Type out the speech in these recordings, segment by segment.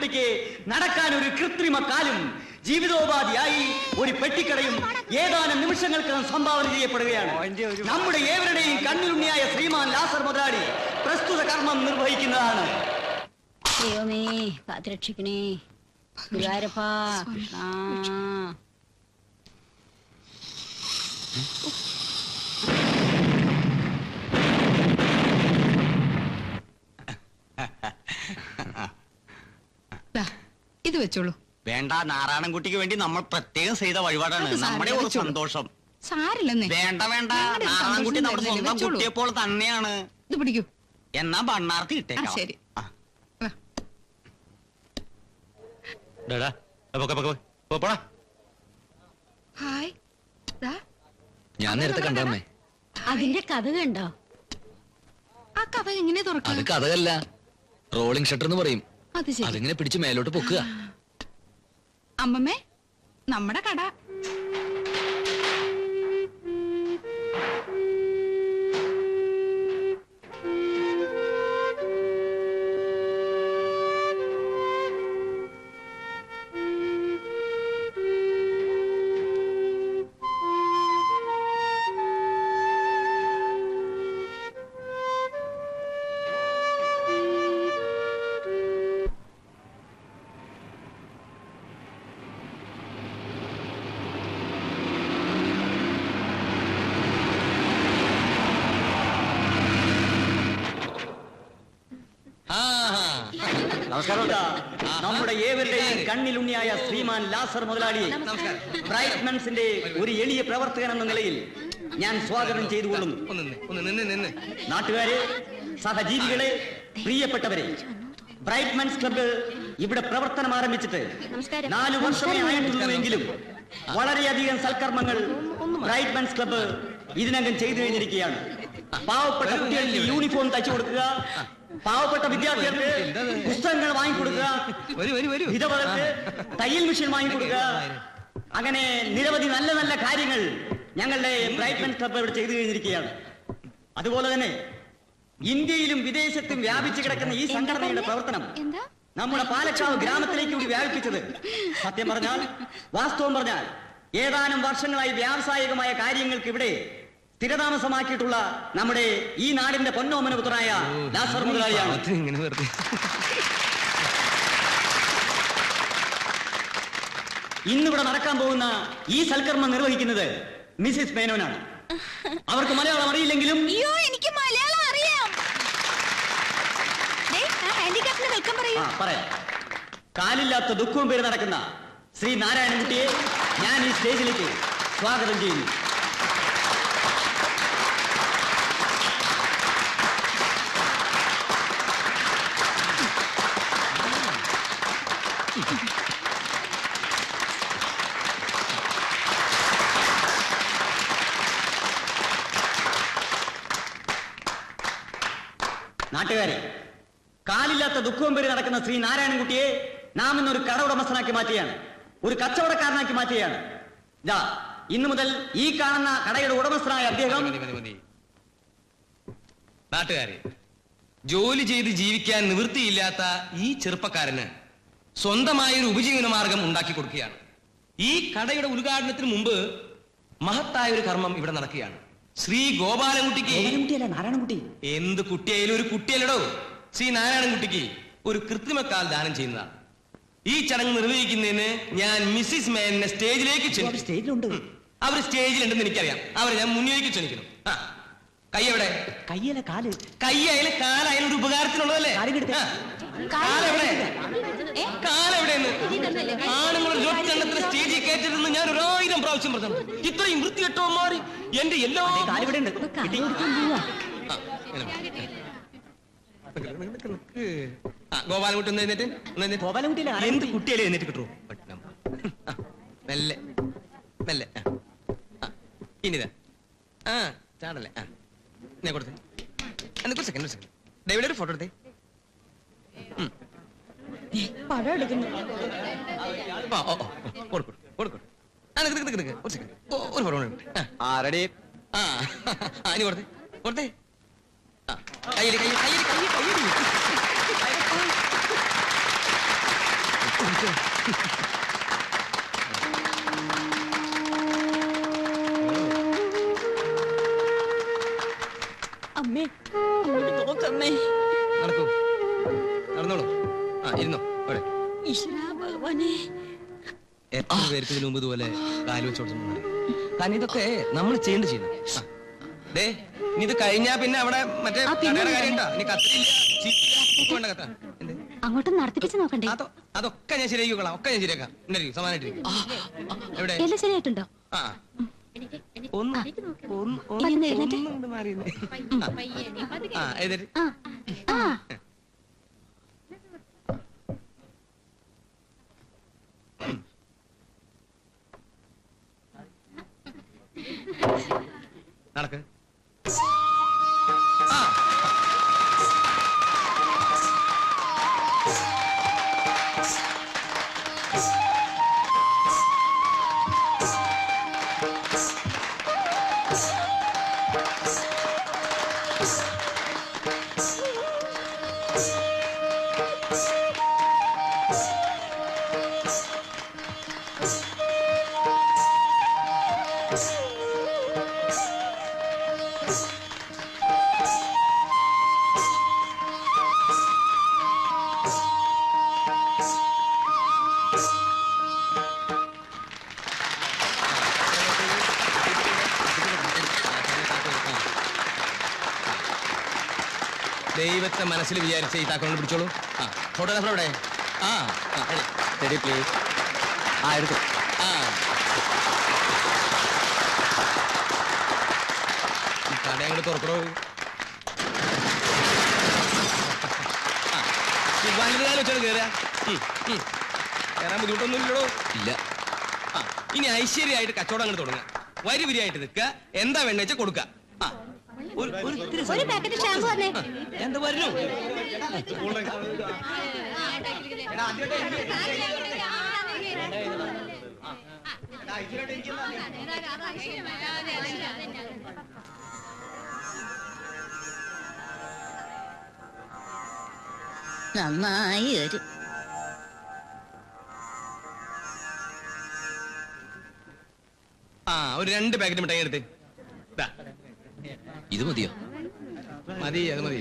നാരായണൻകുട്ടിക്ക് നടക്കാൻ ഒരു കൃത്രിമ കാലും ജീവിതോപാധിയായി ഒരു പെട്ടിക്കടയും ഏതാനും നിമിഷങ്ങൾക്കകം സംഭാവന ചെയ്യപ്പെടുകയാണ്. നമ്മുടെ ഏവരുടെയും കണ്ണിലുണ്ണിയായ ശ്രീമാൻ ലാസർ മുതലാളി പ്രസ്തുത കർമ്മം നിർവഹിക്കുന്നതാണ്. ദൈവമേ കാത്തുരക്ഷിക്കണേ ഗുരുവായൂരപ്പാ. ഇത് വെച്ചോളൂ. വേണ്ട, നാരായണൻകുട്ടിക്ക് വേണ്ടി നമ്മൾ പ്രത്യേകം ചെയ്ത വഴിപാടാണ്. നമ്മുടെ ഒരു സന്തോഷം. സാരില്ലെന്നേ. വേണ്ട വേണ്ട, നാരായണൻകുട്ടി നമ്മുടെ സ്വന്തം കുട്ടിയെപ്പോൾ തന്നെയാണ്. ഇത് പിടിക്കൂ. എന്നാ ബണ്ണാർത്തി ഇട്ടേക്കാം. ശരി. ഞാൻ നേരത്തെ കണ്ടേ. അതിന്റെ കഥ കണ്ടോ? ആ കഥ എങ്ങനെ തുറക്കും? അത് കഥകല്ല, റോളിംഗ് ഷട്ടർ എന്ന് പറയും. അത് അതിങ്ങനെ പിടിച്ച് മേലോട്ട് പൊക്കുക. അമ്മമ്മേ, നമ്മുടെ കട. നമ്മുടെ ഏവരുടെയും കണ്ണിലുണ്ണിയായ ശ്രീമാൻ ലാസർ മുതലാളിയെ ബ്രൈറ്റ്മെൻസിന്റെ ഒരു എളിയ പ്രവർത്തകൻ എന്ന നിലയിൽ ഞാൻ സ്വാഗതം ചെയ്തുകൊള്ളുന്നു. നാട്ടുകാരെ, സഹജീവികളെ, പ്രിയപ്പെട്ടവരെ, ബ്രൈറ്റ്മെൻസ് ക്ലബ്ബ് ഇവിടെ പ്രവർത്തനം ആരംഭിച്ചിട്ട് 4 വർഷമേ ആയിട്ടുള്ളൂവെങ്കിലും വളരെയധികം സൽക്കർമ്മങ്ങൾ ബ്രൈറ്റ്മെൻസ് ക്ലബ്ബ് ഇതിനകം ചെയ്തു കഴിഞ്ഞിരിക്കുകയാണ്. പാവപ്പെട്ട കുട്ടികൾക്ക് യൂണിഫോം തയ്ച്ചു കൊടുക്കുക, പാവപ്പെട്ട വിദ്യാർത്ഥികൾക്ക് പുസ്തകങ്ങൾ വാങ്ങിക്കൊടുക്കുക, വിധവകൾക്ക് തയ്യൽ മെഷീൻ വാങ്ങിക്കൊടുക്കുക, അങ്ങനെ നിരവധി നല്ല നല്ല കാര്യങ്ങൾ ഞങ്ങളുടെ ബ്രൈറ്റ്മെൻസ് ക്ലബ്ബ് ഇവിടെ ചെയ്തു കഴിഞ്ഞിരിക്കുകയാണ്. അതുപോലെ തന്നെ ഇന്ത്യയിലും വിദേശത്തും വ്യാപിച്ചു കിടക്കുന്ന ഈ സംഘടനയുടെ പ്രവർത്തനം നമ്മുടെ പാലക്കാവ് ഗ്രാമത്തിലേക്ക് കൂടി വ്യാപിപ്പിച്ചത് സത്യം പറഞ്ഞാൽ, വാസ്തവം പറഞ്ഞാൽ, ഏതാനും വർഷങ്ങളായി വ്യാവസായികമായ കാര്യങ്ങൾക്ക് ഇവിടെ സ്ഥിരതാമസമാക്കിയിട്ടുള്ള നമ്മുടെ ഈ നാടിന്റെ പൊന്നോമന പുത്രനായ ലാസർ മുതലാളിയാണ്. ഇന്നിവിടെ നടക്കാൻ പോകുന്ന ഈ സൽക്കർമ്മം നിർവഹിക്കുന്നത് മിസ്സിസ് മേനോനാണ്. അവർക്ക് മലയാളം അറിയില്ലെങ്കിലും എനിക്ക് മലയാളം അറിയാം. പറയാം. കാലില്ലാത്ത ദുഃഖവും പേര് നടക്കുന്ന ശ്രീ നാരായണൻകുട്ടിയെ ഞാൻ ഈ സ്റ്റേജിലേക്ക് സ്വാഗതം ചെയ്യുന്നു. നാട്ടുകാരെ, കാലില്ലാത്ത ദുഃഖവും പേര് നടക്കുന്ന ശ്രീ നാരായണൻകുട്ടിയെ നാം ഇന്നൊരു കട ഉടമസ്ഥനാക്കി മാറ്റുകയാണ്, ഒരു കച്ചവടക്കാരനാക്കി മാറ്റുകയാണ്. ഇന്നു മുതൽ ഈ കാണുന്ന കടയുടെ ഉടമസ്ഥനായ അദ്ദേഹം. നാട്ടുകാരെ, ജോലി ചെയ്ത് ജീവിക്കാൻ നിവൃത്തിയില്ലാത്ത ഈ ചെറുപ്പക്കാരന് സ്വന്തമായൊരു ഉപജീവന മാർഗം ഉണ്ടാക്കി കൊടുക്കുകയാണ്. ഈ കടയുടെ ഉദ്ഘാടനത്തിന് മുമ്പ് മഹത്തായ ഒരു കർമ്മം ഇവിടെ നടക്കുകയാണ്. ശ്രീ ഗോപാലൻകുട്ടിക്ക്, നാരായണൻകുട്ടി എന്ത് കുട്ടിയായാലും ഒരു കുട്ടിയല്ലടോ, ശ്രീ നാരായണൻകുട്ടിക്ക് ഒരു കൃത്രിമക്കാൽ ദാനം ചെയ്യുന്നതാണ്. ഈ ചടങ്ങ് നിർവഹിക്കുന്നതിന് ഞാൻ മിസ്സിസ് മേനെ സ്റ്റേജിലേക്ക് ക്ഷണിക്കും. അവർ സ്റ്റേജിലുണ്ടെന്ന് എനിക്കറിയാം. അവരെ ഞാൻ മുന്നിലേക്ക് ക്ഷണിക്കണം. കൈ എവിടെ? കയ്യല്ല കാല്. കൈയായാലും കാലായാലും ഒരു ഉപകാരത്തിനുള്ളതല്ലേ? കാലെവിടെയെന്ന് ആണുങ്ങളൊരു ഒറ്റെണ്ണത്തിന് സ്റ്റേജിൽ കയറ്റരുതെന്ന് ഞാൻ 1000 പ്രാവശ്യം പറഞ്ഞു. ഇത്രയും വൃത്തികെട്ടവന്മാർ എന്റെ എല്ലാ ഗോപാലൻകുട്ടി ഒന്ന് എഴുന്നേറ്റ്. എന്ത് കുട്ടിയല്ലേ എഴുന്നേറ്റ് കിട്ടുമോ? മെല്ലെ മെല്ലെ. ഇനിതാ ചാടല്ലേ. ഞാൻ കൊടുത്തേ. ഒരു സെക്കൻഡ് ഡേവിഡ് ഒരു ഫോട്ടോ എടുത്തേ. പടം എടുക്കുന്നു. ഒരു ഫോട്ടോ ആരടി? ഇനി കൊടുത്തേ കൊടുത്തേ. കയ്യടി കയ്യടി കയ്യടി കയ്യടി. അമ്മേ അങ്ങോട്ട് നോക്കമ്മേ. നടക്കൂ, നടന്നോളൂ. ആ ഇരുന്നോ അവിടെ. ഈശ്വരാ ഭഗവാനെ. എത്ര പേർക്ക് ഇതിനു മുമ്പ് ഇതുപോലെ കാല് വെച്ചോടുന്നു. കാരണം ഇതൊക്കെ നമ്മൾ ചെയ്യണം. ദേ ഇനി ഇത് കഴിഞ്ഞാ പിന്നെ അവിടെ മറ്റേ കടയുടെ കാര്യം ഉണ്ടാ. ഇനി കത്തില്ല കത്ത. അങ്ങോട്ട് നടത്തിപ്പിച്ച് നോക്കണ്ടേ? അതൊക്കെ ഞാൻ ശരിയാക്കിക്കോളാം. ഒക്കെ ഞാൻ ശരിയാക്കാം. സമാനായിട്ടിരിക്കും. എവിടെ എല്ലാം ശരിയായിട്ടുണ്ടോ? ആ ഒന്ന് മാറി. ആ എഴുതരുത്. നടക്ക്. ദൈവത്തെ മനസ്സിൽ വിചാരിച്ച ഈ താക്കോണ്ട് പിടിച്ചോളൂ. ആ ഫോട്ടോഗ്രാഫർ എവിടെ? ആ റെഡി പ്ലീസ്. ആ എടുത്തു. ആ കട അങ്ങോട്ട് തുറക്കണോ? വെച്ചോട് കയറാ. കയറാൻ ബുദ്ധിമുട്ടൊന്നുമില്ലല്ലോ. ഇല്ല. ആ ഇനി ഐശ്വര്യമായിട്ട് കച്ചവടം അങ്ങോട്ട് തുടങ്ങാം. വരി വരിയായിട്ട് നിൽക്കുക. എന്താ വേണ്ട വെച്ചാൽ കൊടുക്കുക. ഒരു പാക്കറ്റ് ഷാമ്പു വന്നേ. എന്താ പറഞ്ഞു? നന്നായി വരും. ആ ഒരു 2 പാക്കറ്റ് മിഠായി എടുത്ത്. ഇത് മതിയോ? മതി, അത് മതി.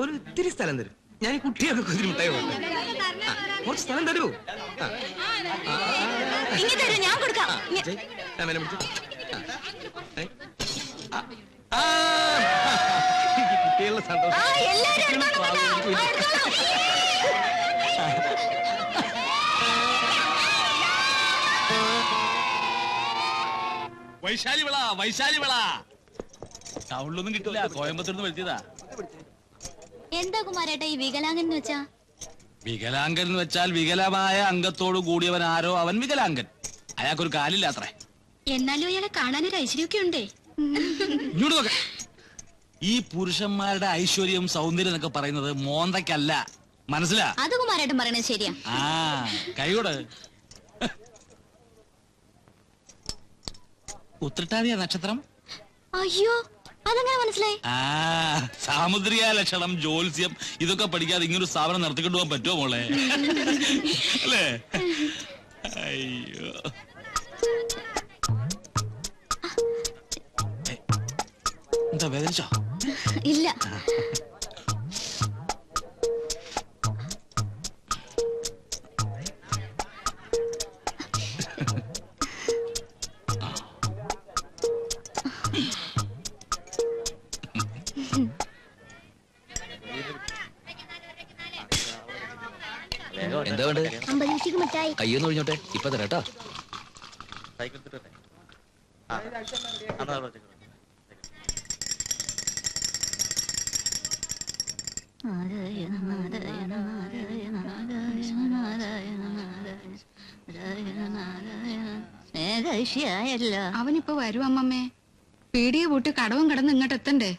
ഒരു ഇത്തിരി സ്ഥലം തരും. ഞാൻ ഈ കുട്ടിയൊക്കെ കുതിരി മിഠായി കുറച്ച് സ്ഥലം തരൂ. ഞാൻ കൊടുക്കാം. കുട്ടികളുടെ സന്തോഷം. വൈശാലി വിള ടൗണിലൊന്നും കിട്ടില്ല. കോയമ്പത്തൂർന്ന് വരുത്തിയതാ. എന്താ കുമാരേട്ടാ ഈ വികലാംഗൻ എന്ന് വെച്ചാ? വികലാംഗൻ എന്ന് വെച്ചാൽ വികലമായ അംഗത്തോട് കൂടിയവൻ ആരോ അവൻ വികലാംഗൻ. അയാൾക്കൊരു കാലില്ല അത്രേ. എന്നാലും അയാളെ കാണാനൊരു ഐശ്വര്യമൊക്കെ ഉണ്ടേ. ഇങ്ങോട്ട് നോക്ക. ഈ പുരുഷന്മാരുടെ ഐശ്വര്യം സൗന്ദര്യം എന്നൊക്കെ പറയുന്നത് മോന്തയ്ക്കല്ല, മനസ്സിലാ? അത് കുമാരേട്ടൻ പറയണത് ശരിയാ. ആ കൈയോട്. ഉത്രട്ടാതിയ നക്ഷത്രം. അയ്യോ അതെങ്ങനെ മനസ്സിലായി? ആ സാമുദ്രിക ലക്ഷണം, ജ്യോത്സ്യം ഇതൊക്കെ പഠിക്കാതെ ഇങ്ങനൊരു സ്ഥാപനം നടത്തിക്കൊണ്ടു പോകാൻ പറ്റുമോ മോളെ? അല്ലേ? അയ്യോ എന്താ വേദനിച്ചോ? ഇല്ല. എന്താ വേണ്ടത്? കയ്യൊന്ന് ഒഴിഞ്ഞോട്ടെ, ഇപ്പൊ തരാട്ടോ. അവനിപ്പോ വരും അമ്മമ്മേ. പീടിയെ പൂട്ടി കടവും കടന്ന് ഇങ്ങോട്ട് എത്തണ്ടേ?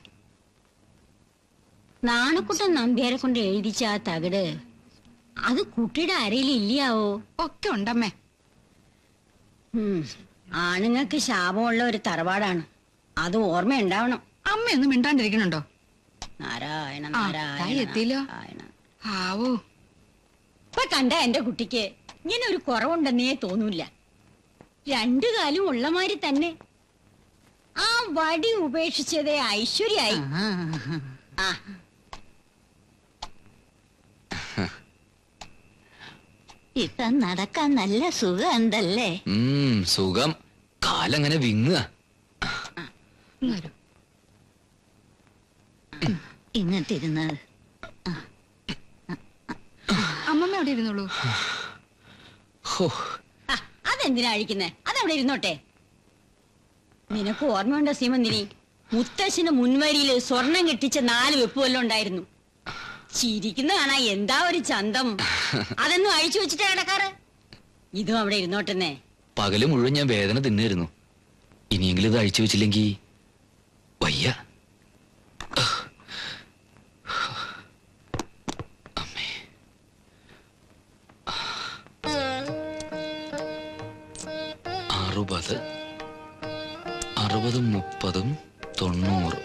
നാണക്കുട്ടൻ നമ്പ്യാരെ കൊണ്ട് എഴുതിച്ച ആ തകിട് അത് കുട്ടിയുടെ അരയിൽ ഇല്ലാവോ? ഒക്കെ ഉണ്ടമ്മേ. ആണുങ്ങൾക്ക് ശാപമുള്ള ഒരു തറവാടാണ്, അത് ഓർമ്മയുണ്ടാവണം. അമ്മയൊന്നും മിണ്ടാണ്ടിരിക്കണുണ്ടോ? നാരായണ എത്തിയില്ലോ. ആവോ ഇപ്പൊ കണ്ട എന്റെ കുട്ടിക്ക് ഇങ്ങനെ ഒരു കുറവുണ്ടെന്നേ തോന്നൂല. രണ്ടു കാലും ഉള്ളമാരി തന്നെ. ആ വടി ഉപേക്ഷിച്ചതേ ഐശ്വര്യായി. ആ ഇപ്പൊ നടക്കാൻ നല്ല സുഖം ഉണ്ടല്ലേ? സുഖം. കാലങ്ങനെ വിങ്ങുക. ഇങ്ങോട്ടിരുന്നത്. അമ്മമ്മ അവിടെ ഇരുന്നോളൂ. അതെന്തിനാ അഴിക്കുന്നേ? അതവിടെ ഇരുന്നോട്ടെ. നിനക്ക് ഓർമ്മയുണ്ടോ സീമന്തിനി? മുത്തശ്ശന് മുൻവരിയില് സ്വർണം കെട്ടിച്ച 4 വെപ്പ് വല്ലതും ഉണ്ടായിരുന്നു. ചിരിക്കുന്ന കാണാ എന്താ ഒരു ചന്തം. അതൊന്നും അഴിച്ചു വെച്ചിട്ടാ കിടക്കാറ്. ഇതും അവിടെ ഇരുന്നോട്ടെന്നേ. പകല് മുഴുവൻ ഞാൻ വേദന തിന്നായിരുന്നു. ഇനിയെങ്കിലും ഇത് അഴിച്ചു വെച്ചില്ലെങ്കി വയ്യ. അമ്മേ. 60, 60, 30, 90.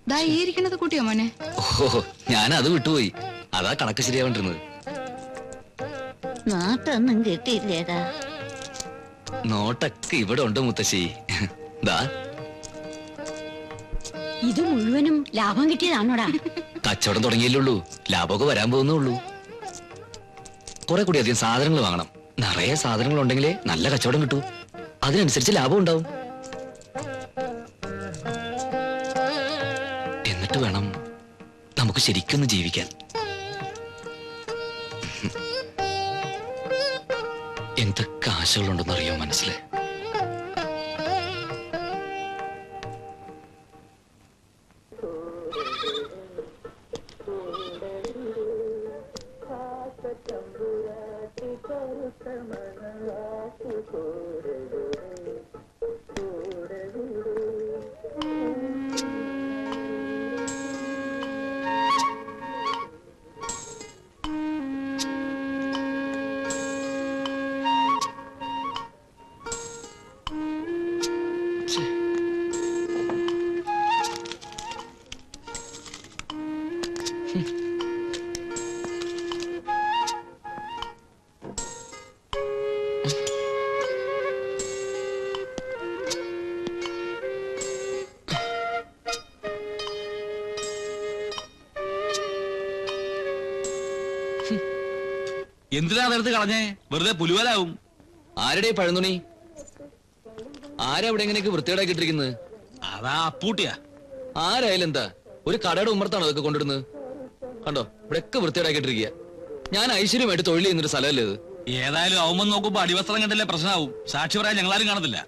ദാ ഈ ഇരിക്കണത് കൂട്ടിയോ മോനെ? ഓഹോ, ഞാനത് വിട്ടുപോയി. അതാ കണക്ക് ശരിയാവണ്ടിരുന്നത്. നാട്ടൊന്നും കിട്ടിയില്ലേടാ? നോട്ടൊക്കെ ഇവിടെ ഉണ്ട് മുത്തശ്ശി. ദാ ഇത് മുഴുവനും ലാഭം കിട്ടിയതാണോടാ? കച്ചവടം തുടങ്ങിയല്ലുള്ളൂ. ലാഭമൊക്കെ വരാൻ പോകുന്നുള്ളൂ. കുറെ കൂടി അധികം സാധനങ്ങൾ വാങ്ങണം. നിറയെ സാധനങ്ങൾ ഉണ്ടെങ്കിലേ നല്ല കച്ചവടം കിട്ടൂ. അതിനനുസരിച്ച് ലാഭം ഉണ്ടാവും. എന്നിട്ട് വേണം നമുക്ക് ശരിക്കൊന്ന് ജീവിക്കാൻ. എന്തൊക്കെ ആശകളുണ്ടെന്നറിയോ മനസ്സിലെ? എന്തിനാ അതെടുത്ത് കളഞ്ഞേ? വെറുതെ പുലുവലാവും. ആരുടെ പഴന്തുണി? ആരാ ഇവിടെ എങ്ങനെയൊക്കെ വൃത്തികേടാക്കി ഇട്ടിരിക്കുന്നത്? അതാ അപ്പൂട്ടിയാ. ആരായാലും എന്താ? ഒരു കടയുടെ ഉമ്മറത്താണോ അതൊക്കെ കൊണ്ടിടുന്നത്? കണ്ടോ, ഇവിടെയൊക്കെ വൃത്തികേടാക്കിട്ടിരിക്കുക. ഞാൻ ഐശ്വര്യമായിട്ട് തൊഴിൽ ചെയ്യുന്നൊരു സ്ഥലമല്ലേ ഇത്? ഏതായാലും അവൻ നോക്കുമ്പോ അടിവസ്ത്രം കണ്ടില്ലേ പ്രശ്നമാവും. സാക്ഷി പറയാൻ ഞങ്ങളാരും കാണത്തില്ല.